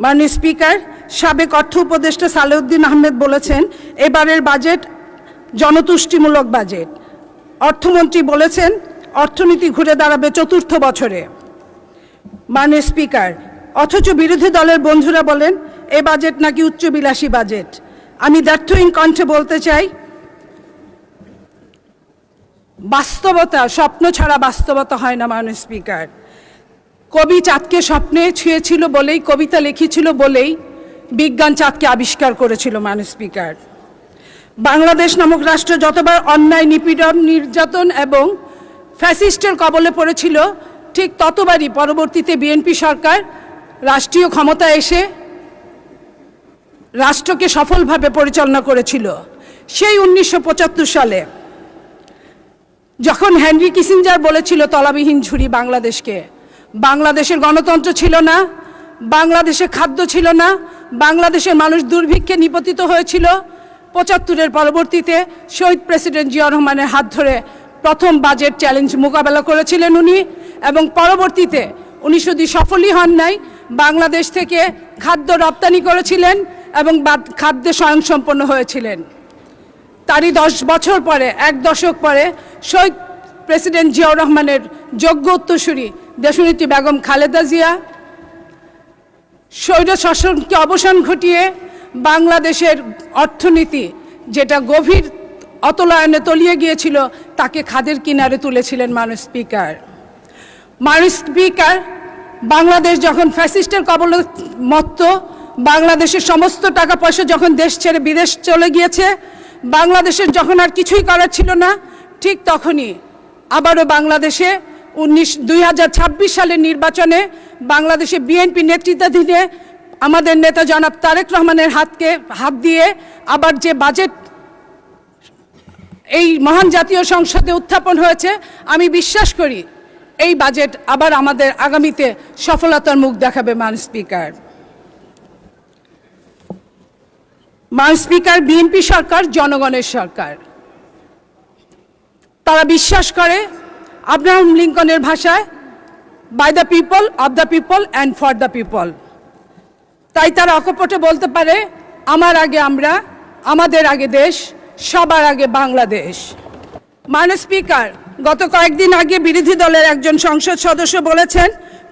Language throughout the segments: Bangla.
মাননীয় স্পিকার, সাবেক অর্থ উপদেষ্টা সালেউদ্দিন আহমেদ বলেছেন এবারের বাজেট জনতুষ্টিমূলক বাজেট। অর্থমন্ত্রী বলেছেন অর্থনীতি ঘুরে দাঁড়াবে চতুর্থ বছরে। মাননীয় স্পিকার, অথচ বিরোধী দলের বন্ধুরা বলেন এই বাজেট নাকি উচ্চবিলাসী বাজেট। আমি দ্ব্যর্থহীন কণ্ঠে বলতে চাই, বাস্তবতা স্বপ্ন ছাড়া বাস্তবতা হয় না। মাননীয় স্পিকার, কবি চাঁদকে স্বপ্নে ছুঁয়েছিল বলেই, কবিতা লিখেছিল বলেই বিজ্ঞান চাঁদকে আবিষ্কার করেছিল। মাননীয় স্পিকার, বাংলাদেশ নামক রাষ্ট্র যতবার অন্যায়, নিপীড়ন, নির্যাতন এবং ফ্যাসিস্টের কবলে পড়েছিল, ঠিক ততবারই পরবর্তীতে বিএনপি সরকার রাষ্ট্রীয় ক্ষমতা এসে রাষ্ট্রকে সফলভাবে পরিচালনা করেছিল। সেই 1975 সালে যখন হেনরি কিসিঞ্জার বলেছিল তলাবিহীন ঝুড়ি বাংলাদেশকে, বাংলাদেশের গণতন্ত্র ছিল না, বাংলাদেশে খাদ্য ছিল না, বাংলাদেশের মানুষ দুর্ভিক্ষে নিপতিত হয়েছিল। 75-এর পরবর্তীতে শহীদ প্রেসিডেন্ট জিয়া রহমানের হাত ধরে প্রথম বাজেট চ্যালেঞ্জ মোকাবেলা করেছিলেন উনি, এবং পরবর্তীতে উনি শুধু সফলই হন নাই, বাংলাদেশ থেকে খাদ্য রপ্তানি করেছিলেন এবং খাদ্যে স্বয়ংসম্পন্ন হয়েছিলেন। তারই 10 বছর পরে, 1 দশক পরে শহীদ প্রেসিডেন্ট জিয়াউর রহমানের যোগ্য উত্তরসূরি দেশনেত্রী বেগম খালেদা জিয়া স্বৈর শাসনকে অবসান ঘটিয়ে বাংলাদেশের অর্থনীতি, যেটা গভীর অতলায়নে তলিয়ে গিয়েছিল, তাকে খাদের কিনারে তুলেছিলেন। মাননীয় স্পিকার, বাংলাদেশ যখন ফ্যাসিস্টের কবলে মত্ত, বাংলাদেশের সমস্ত টাকা পয়সা যখন দেশ ছেড়ে বিদেশ চলে গিয়েছে, বাংলাদেশের যখন আর কিছুই করার ছিল না, ঠিক তখনই আবারও বাংলাদেশে 2026 সালের নির্বাচনে বাংলাদেশে বিএনপি নেতৃত্বাধীনে আমাদের নেতা জনাব তারেক রহমানের হাত দিয়ে আবার যে বাজেট এই মহান জাতীয় সংসদে উত্থাপন হয়েছে, আমি বিশ্বাস করি এই বাজেট আবার আমাদের আগামীতে সফলতার মুখ দেখাবে। মাননীয় স্পিকার, বিএনপি সরকার জনগণের সরকার। তারা বিশ্বাস করে আব্রাহাম লিঙ্কনের ভাষায়, by the people, of the people and for the people. তাই তারা অকপটে বলতে পারে আমার আগে আমরা, আমাদের আগে দেশ, সবার আগে বাংলাদেশ। মাননীয় স্পিকার, গত কয়েকদিন আগে বিরোধী দলের একজন সংসদ সদস্য বলেছেন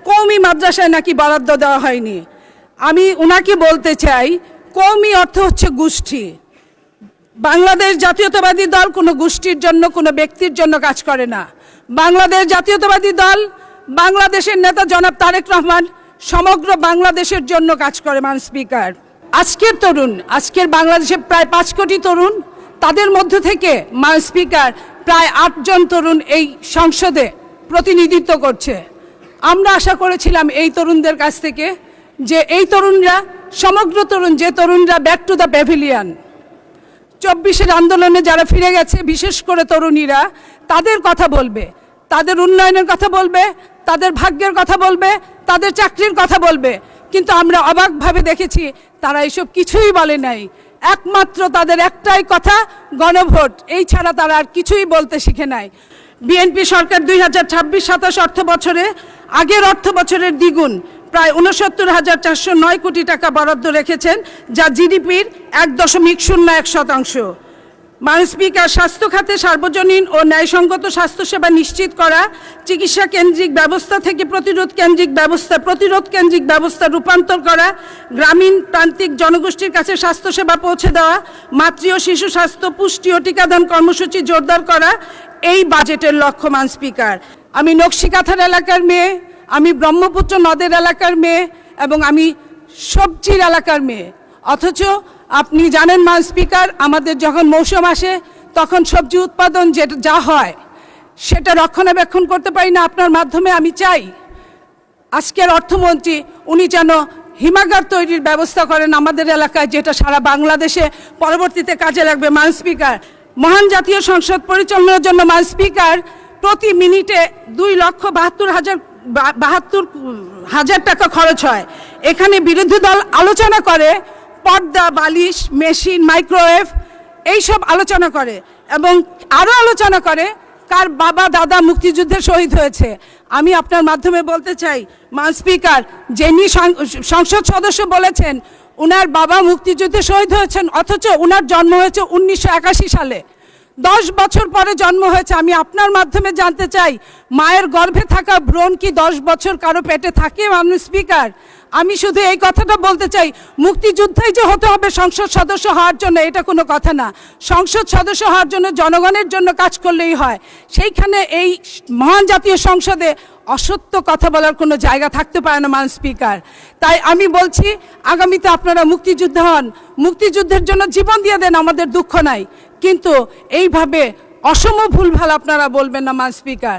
কওমি মাদ্রাসায় নাকি বরাদ্দ দেওয়া হয়নি। আমি ওনাকে বলতে চাই, কওমি অর্থ হচ্ছে গোষ্ঠী। বাংলাদেশ জাতীয়তাবাদী দল কোনো গোষ্ঠীর জন্য, কোনো ব্যক্তির জন্য কাজ করে না। বাংলাদেশ জাতীয়তাবাদী দল, বাংলাদেশের নেতা জনাব তারেক রহমান সমগ্র বাংলাদেশের জন্য কাজ করে। মাননীয় স্পিকার, আজকের তরুণ, আজকের বাংলাদেশে প্রায় 5 কোটি তরুণ, তাদের মধ্য থেকে মাননীয় স্পিকার প্রায় 8 জন তরুণ এই সংসদে প্রতিনিধিত্ব করছে। আমরা আশা করেছিলাম এই তরুণদের কাছ থেকে যে এই তরুণরা, সমগ্র তরুণ, যে তরুণরা ব্যাক টু দ্য প্যাভিলিয়ন, 24-এর আন্দোলনে যারা ফিরে গেছে, বিশেষ করে তরুণীরা, তাদের কথা বলবে, তাদের উন্নয়নের কথা বলবে, তাদের ভাগ্যের কথা বলবে, তাদের চাকরির কথা বলবে। কিন্তু আমরা অবাকভাবে দেখেছি তারা এসব কিছুই বলে নাই। একমাত্র তাদের একটাই কথা, গণভোট। এই ছাড়া তারা আর কিছুই বলতে শিখে নাই। বিএনপি সরকার 2026-27 অর্থ বছরে আগের অর্থ বছরের দ্বিগুণ, প্রায় 69,409 কোটি টাকা বরাদ্দ রেখেছেন, যা জিডিপির 1.01%। মাননীয় স্পিকার, স্বাস্থ্য খাতে সার্বজনীন ও ন্যায়সঙ্গত স্বাস্থ্যসেবা নিশ্চিত করা, চিকিৎসা কেন্দ্রিক ব্যবস্থা থেকে প্রতিরোধ কেন্দ্রিক ব্যবস্থা রূপান্তর করা, গ্রামীণ প্রান্তিক জনগোষ্ঠীর কাছে স্বাস্থ্যসেবা পৌঁছে দেওয়া, মাতৃ ও শিশু স্বাস্থ্য, পুষ্টি ও টিকাদান কর্মসূচি জোরদার করা এই বাজেটের লক্ষ্য। মাননীয় স্পিকার, আমি নকশিকাথার এলাকার মেয়ে, আমি ব্রহ্মপুত্র নদের এলাকার মেয়ে এবং আমি সবজির এলাকার মেয়ে। অথচ আপনি জানেন মাননীয় স্পিকার, আমাদের যখন মৌসুম আসে তখন সবজি উৎপাদন যা হয় সেটা রক্ষণাবেক্ষণ করতে পারি না। আপনার মাধ্যমে আমি চাই আজকের অর্থমন্ত্রী উনি যেন হিমাগার তৈরির ব্যবস্থা করেন আমাদের এলাকায়, যেটা সারা বাংলাদেশে পরবর্তীতে কাজে লাগবে। মাননীয় স্পিকার, মহান জাতীয় সংসদ পরিচালনার জন্য মাননীয় স্পিকার প্রতি মিনিটে 2,72,000 টাকা খরচ হয়। এখানে বিরোধী দল আলোচনা করে পর্দা, বালিশ, মেশিন, মাইক্রোওয়েভ, এইসব আলোচনা করে এবং আরও আলোচনা করে কার বাবা দাদা মুক্তিযুদ্ধে শহীদ হয়েছে। আমি আপনার মাধ্যমে বলতে চাই মান স্পিকার, যিনি সংসদ সদস্য বলেছেন উনার বাবা মুক্তিযুদ্ধে শহীদ হয়েছেন, অথচ উনার জন্ম হয়েছে 1981 সালে, 10 বছর পরে জন্ম হয়েছে। আমি আপনার মাধ্যমে জানতে চাই, মায়ের গর্ভে থাকা ভ্রূণ কি 10 বছর কারো পেটে থাকে? মাননীয় স্পিকার, আমি শুধু এই কথাটা বলতে চাই, মুক্তিযুদ্ধই যে হতে হবে সংসদ সদস্য হওয়ার জন্য এটা কোনো কথা না। সংসদ সদস্য হওয়ার জন্য জনগণের জন্য কাজ করলেই হয়। সেইখানে এই মহান জাতীয় সংসদে অসত্য কথা বলার কোনো জায়গা থাকতে পারে না মান স্পিকার। তাই আমি বলছি, আগামীতে আপনারা মুক্তিযুদ্ধ হন, মুক্তিযুদ্ধের জন্য জীবন দিয়ে দেন, আমাদের দুঃখ নাই, কিন্তু এইভাবে অসম ভুলভাল আপনারা বলবেন না মান স্পিকার।